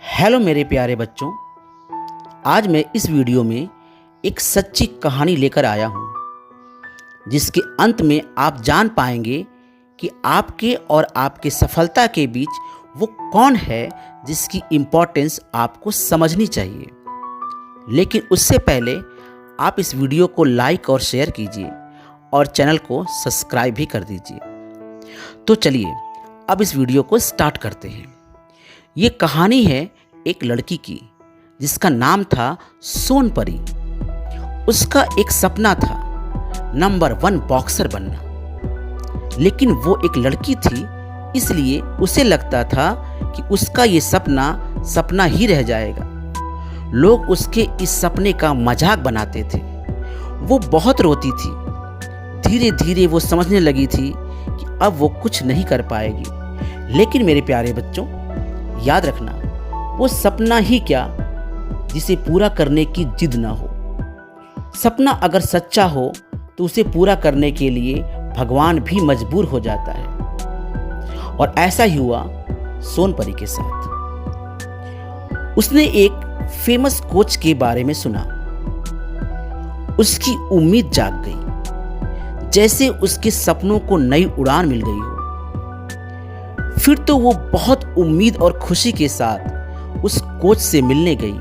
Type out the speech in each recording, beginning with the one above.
Hello मेरे प्यारे बच्चों, आज मैं इस वीडियो में एक सच्ची कहानी लेकर आया हूँ जिसके अंत में आप जान पाएंगे कि आपके और आपके सफलता के बीच वो कौन है जिसकी इम्पोर्टेंस आपको समझनी चाहिए। लेकिन उससे पहले आप इस वीडियो को लाइक और शेयर कीजिए और चैनल को सब्सक्राइब भी कर दीजिए। तो चलिए अब इस वीडियो को स्टार्ट करते हैं। ये कहानी है एक लड़की की जिसका नाम था सोनपरी। उसका एक सपना था नंबर 1 बॉक्सर बनना, लेकिन वो एक लड़की थी इसलिए उसे लगता था कि उसका ये सपना ही रह जाएगा। लोग उसके इस सपने का मजाक बनाते थे। वो बहुत रोती थी। धीरे धीरे वो समझने लगी थी कि अब वो कुछ नहीं कर पाएगी। लेकिन मेरे प्यारे बच्चों, याद रखना, वो सपना ही क्या जिसे पूरा करने की जिद ना हो। सपना अगर सच्चा हो तो उसे पूरा करने के लिए भगवान भी मजबूर हो जाता है। और ऐसा ही हुआ सोनपरी के साथ। उसने एक फेमस कोच के बारे में सुना। उसकी उम्मीद जाग गई, जैसे उसके सपनों को नई उड़ान मिल गई हो। फिर तो वो बहुत उम्मीद और खुशी के साथ उस कोच से मिलने गई।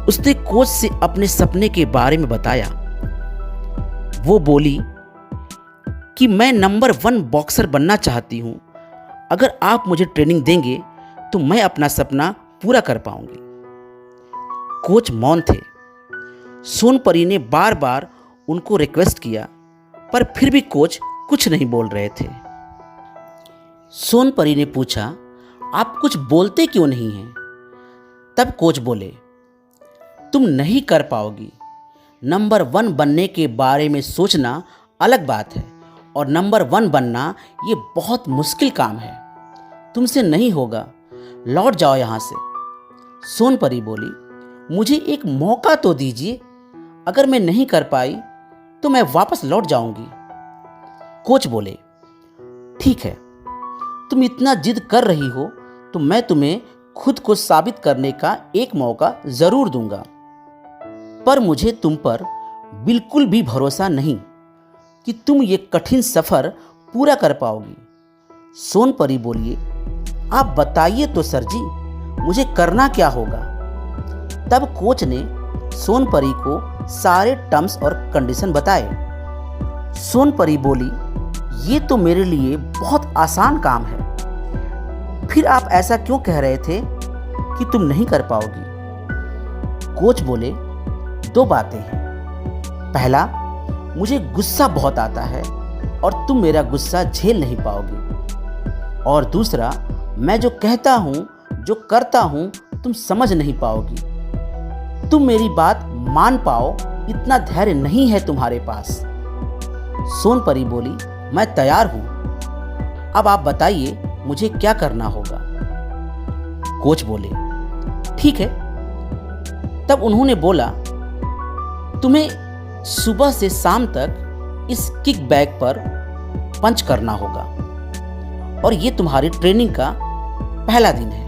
उसने कोच से अपने सपने के बारे में बताया। वो बोली कि मैं नंबर 1 बॉक्सर बनना चाहती हूं। अगर आप मुझे ट्रेनिंग देंगे तो मैं अपना सपना पूरा कर पाऊंगी। कोच मौन थे। सोनपरी ने बार बार उनको रिक्वेस्ट किया, पर फिर भी कोच कुछ नहीं बोल रहे थे। सोनपरी ने पूछा, आप कुछ बोलते क्यों नहीं हैं? तब कोच बोले, तुम नहीं कर पाओगी। नंबर 1 बनने के बारे में सोचना अलग बात है और नंबर 1 बनना ये बहुत मुश्किल काम है। तुमसे नहीं होगा, लौट जाओ यहाँ से। सोनपरी बोली, मुझे एक मौका तो दीजिए। अगर मैं नहीं कर पाई तो मैं वापस लौट जाऊंगी। कोच बोले, ठीक है, तुम इतना जिद कर रही हो तो मैं तुम्हें खुद को साबित करने का एक मौका जरूर दूंगा, पर मुझे तुम पर बिल्कुल भी भरोसा नहीं कि तुम ये कठिन सफर पूरा कर पाओगी। सोनपरी बोलिए, आप बताइए तो सर जी, मुझे करना क्या होगा? तब कोच ने सोनपरी को सारे टर्म्स और कंडीशन बताए। सोनपरी बोली, ये तो मेरे लिए बहुत आसान काम है। फिर आप ऐसा क्यों कह रहे थे कि तुम नहीं कर पाओगी? कोच बोले, 2 बातें हैं। पहला, मुझे गुस्सा बहुत आता है और तुम मेरा गुस्सा झेल नहीं पाओगी। और दूसरा, मैं जो कहता हूँ, जो करता हूँ, तुम समझ नहीं पाओगी। तुम मेरी बात मान पाओ, इतना धैर्य नहीं है तुम्हारे पास। सोनपरी बोली, मैं तैयार हूँ। अब आप बताइए मुझे क्या करना होगा? कोच बोले, ठीक है। तब उन्होंने बोला, तुम्हें सुबह से शाम तक इस किक बैग पर पंच करना होगा और ये तुम्हारी ट्रेनिंग का पहला दिन है।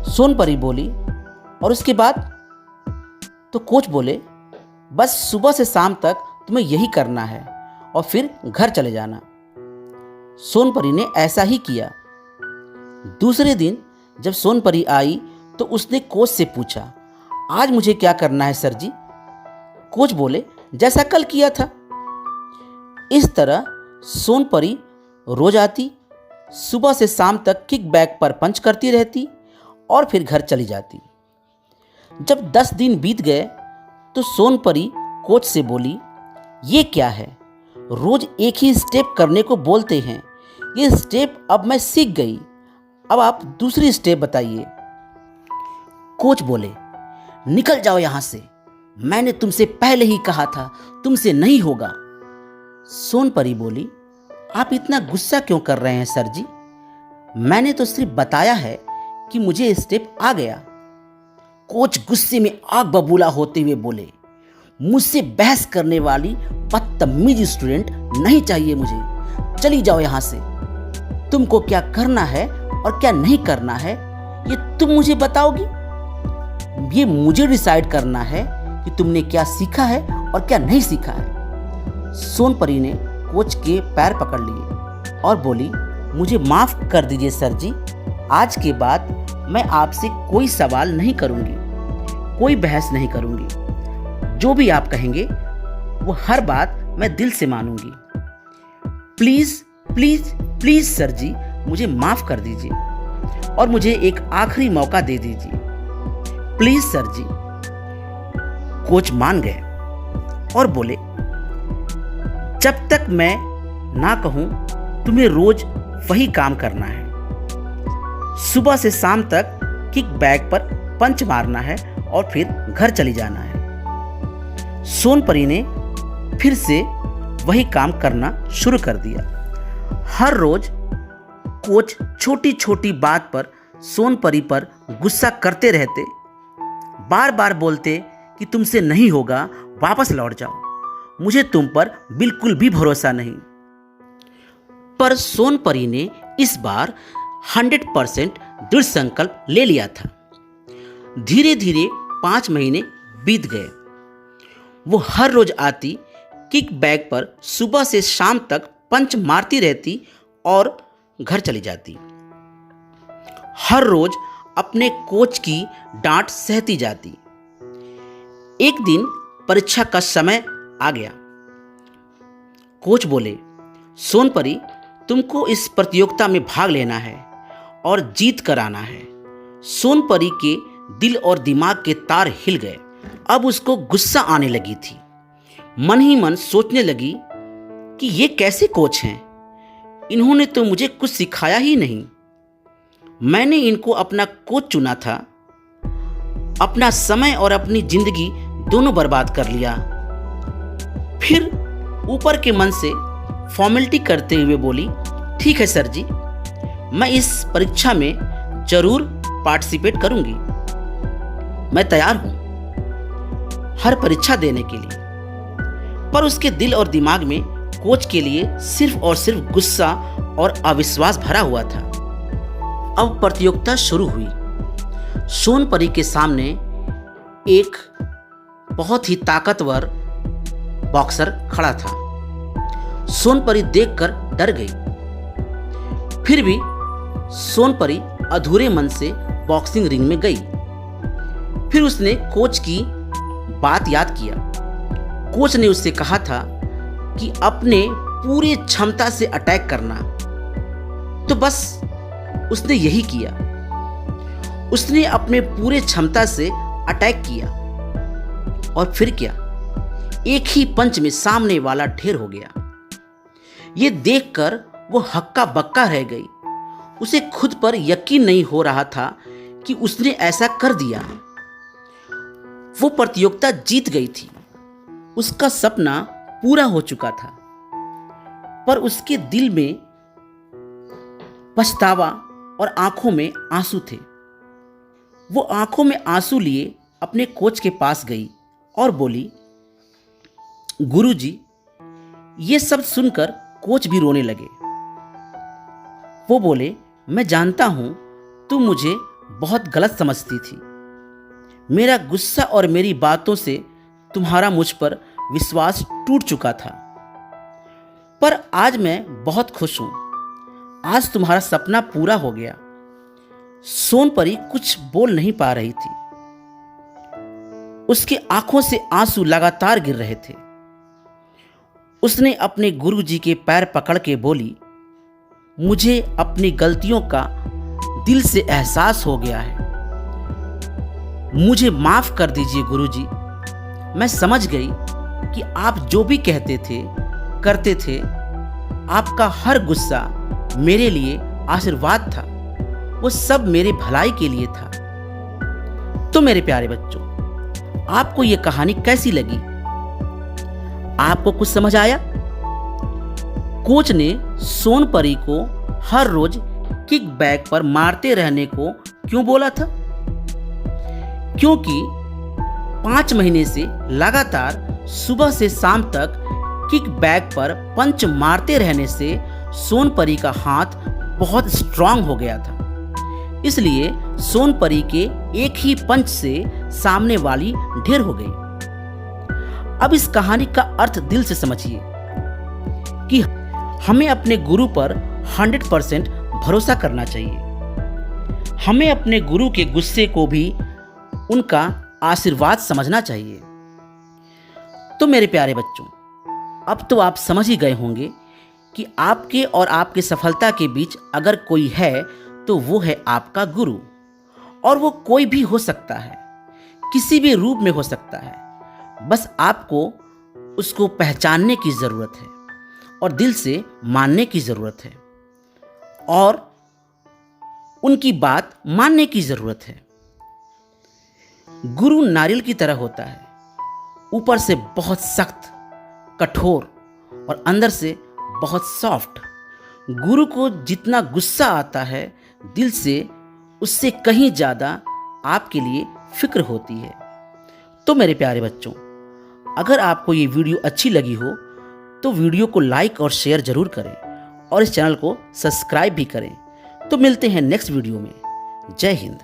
सोनपरी बोली, और उसके बाद? तो कोच बोले, बस सुबह से शाम तक तुम्हें यही करना है और फिर घर चले जाना। सोनपरी ने ऐसा ही किया। दूसरे दिन जब सोनपरी आई तो उसने कोच से पूछा, आज मुझे क्या करना है सर जी? कोच बोले, जैसा कल किया था। इस तरह सोनपरी रोज आती, सुबह से शाम तक किक बैग पर पंच करती रहती और फिर घर चली जाती। जब 10 दिन बीत गए तो सोनपरी कोच से बोली, ये क्या है? रोज एक ही स्टेप करने को बोलते हैं। ये स्टेप अब मैं सीख गई। अब आप दूसरी स्टेप बताइए। कोच बोले, निकल जाओ यहां से। मैंने तुमसे पहले ही कहा था, तुमसे नहीं होगा। सोनपरी बोली, आप इतना गुस्सा क्यों कर रहे हैं सर जी? मैंने तो सिर्फ बताया है कि मुझे स्टेप आ गया। कोच गुस्से में आग बबूला होते हुए बोले, मुझसे बहस करने वाली बदतमीज स्टूडेंट नहीं चाहिए मुझे। चली जाओ यहां से। तुमको क्या करना है और क्या नहीं करना है ये तुम मुझे बताओगी? ये मुझे डिसाइड करना है कि तुमने क्या सीखा है और क्या नहीं सीखा है। सोनपरी ने कोच के पैर पकड़ लिए और बोली, मुझे माफ़ कर दीजिए सर जी, आज के बाद मैं आपसे कोई सवाल नहीं करूँगी, कोई बहस नहीं करूँगी। जो भी आप कहेंगे वो हर बात मैं दिल से मानूंगी। प्लीज़ प्लीज़ प्लीज़ सर जी, मुझे माफ़ कर दीजिए और मुझे एक आखिरी मौका दे दीजिए, प्लीज़ सर जी। कोच मान गए और बोले, जब तक मैं ना कहूँ तुम्हें रोज वही काम करना है। सुबह से शाम तक किक बैग पर पंच मारना है और फिर घर चली जाना है। सोनपरी ने फिर से वही काम करना शुरू कर दिया। हर रोज कोच छोटी छोटी बात पर सोनपरी पर गुस्सा करते रहते, बार बार बोलते कि तुमसे नहीं होगा, वापस लौट जाओ, मुझे तुम पर बिल्कुल भी भरोसा नहीं। पर सोनपरी ने इस बार 100% दृढ़ संकल्प ले लिया था। धीरे धीरे 5 महीने बीत गए। वो हर रोज आती, किक बैग पर सुबह से शाम तक पंच मारती रहती और घर चली जाती। हर रोज अपने कोच की डांट सहती जाती। एक दिन परीक्षा का समय आ गया। कोच बोले, सोनपरी, तुमको इस प्रतियोगिता में भाग लेना है और जीत कर आना है। सोनपरी के दिल और दिमाग के तार हिल गए। अब उसको गुस्सा आने लगी थी। मन ही मन सोचने लगी कि ये कैसे कोच हैं, इन्होंने तो मुझे कुछ सिखाया ही नहीं। मैंने इनको अपना कोच चुना था, अपना समय और अपनी जिंदगी दोनों बर्बाद कर लिया। फिर ऊपर के मन से फॉर्मेलिटी करते हुए बोली, ठीक है सर जी, मैं इस परीक्षा में जरूर पार्टिसिपेट करूंगी। मैं तैयार हूं हर परीक्षा देने के लिए। पर उसके दिल और दिमाग में कोच के लिए सिर्फ और सिर्फ गुस्सा और अविश्वास भरा हुआ था। अब प्रतियोगिता शुरू हुई। सोनपरी के सामने एक बहुत ही ताकतवर बॉक्सर खड़ा था। सोनपरी देखकर डर गई। फिर भी सोनपरी अधूरे मन से बॉक्सिंग रिंग में गई। फिर उसने कोच की बात याद किया। कोच ने उससे कहा था कि अपने पूरे क्षमता से अटैक करना, तो बस उसने यही किया। उसने अपने पूरे क्षमता से अटैक किया और फिर क्या, एक ही पंच में सामने वाला ढेर हो गया। ये देखकर वो हक्का बक्का रह गई। उसे खुद पर यकीन नहीं हो रहा था कि उसने ऐसा कर दिया। वो प्रतियोगिता जीत गई थी। उसका सपना पूरा हो चुका था। पर उसके दिल में पछतावा और आंखों में आंसू थे। वो आंखों में आंसू लिए अपने कोच के पास गई और बोली, गुरुजी। ये सब सुनकर कोच भी रोने लगे। वो बोले, मैं जानता हूं तुम मुझे बहुत गलत समझती थी। मेरा गुस्सा और मेरी बातों से तुम्हारा मुझ पर विश्वास टूट चुका था। पर आज मैं बहुत खुश हूं। आज तुम्हारा सपना पूरा हो गया। सोनपरी कुछ बोल नहीं पा रही थी। उसकी आंखों से आंसू लगातार गिर रहे थे। उसने अपने गुरुजी के पैर पकड़ के बोली, मुझे अपनी गलतियों का दिल से एहसास हो गया है। मुझे माफ कर दीजिए गुरुजी। मैं समझ गई कि आप जो भी कहते थे, करते थे, आपका हर गुस्सा मेरे लिए आशीर्वाद था। वो सब मेरे भलाई के लिए था। तो मेरे प्यारे बच्चों, आपको ये कहानी कैसी लगी? आपको कुछ समझ आया? कोच ने सोनपरी को हर रोज किक बैग पर मारते रहने को क्यों बोला था? क्योंकि 5 महीने से लगातार सुबह से शाम तक किक बैग पर पंच मारते रहने से सोनपरी का हाथ बहुत स्ट्रांग हो गया था। इसलिए सोनपरी के एक ही पंच से सामने वाली ढेर हो गई। अब इस कहानी का अर्थ दिल से समझिए कि हमें अपने गुरु पर 100% भरोसा करना चाहिए। हमें अपने गुरु के गुस्से को भी उनका आशीर्वाद समझना चाहिए। तो मेरे प्यारे बच्चों, अब तो आप समझ ही गए होंगे कि आपके और आपकी सफलता के बीच अगर कोई है तो वो है आपका गुरु। और वो कोई भी हो सकता है, किसी भी रूप में हो सकता है। बस आपको उसको पहचानने की ज़रूरत है और दिल से मानने की ज़रूरत है और उनकी बात मानने की ज़रूरत है। गुरु नारियल की तरह होता है, ऊपर से बहुत सख्त, कठोर और अंदर से बहुत सॉफ्ट। गुरु को जितना गुस्सा आता है दिल से, उससे कहीं ज़्यादा आपके लिए फिक्र होती है। तो मेरे प्यारे बच्चों, अगर आपको ये वीडियो अच्छी लगी हो तो वीडियो को लाइक और शेयर ज़रूर करें और इस चैनल को सब्सक्राइब भी करें। तो मिलते हैं नेक्स्ट वीडियो में। जय हिंद।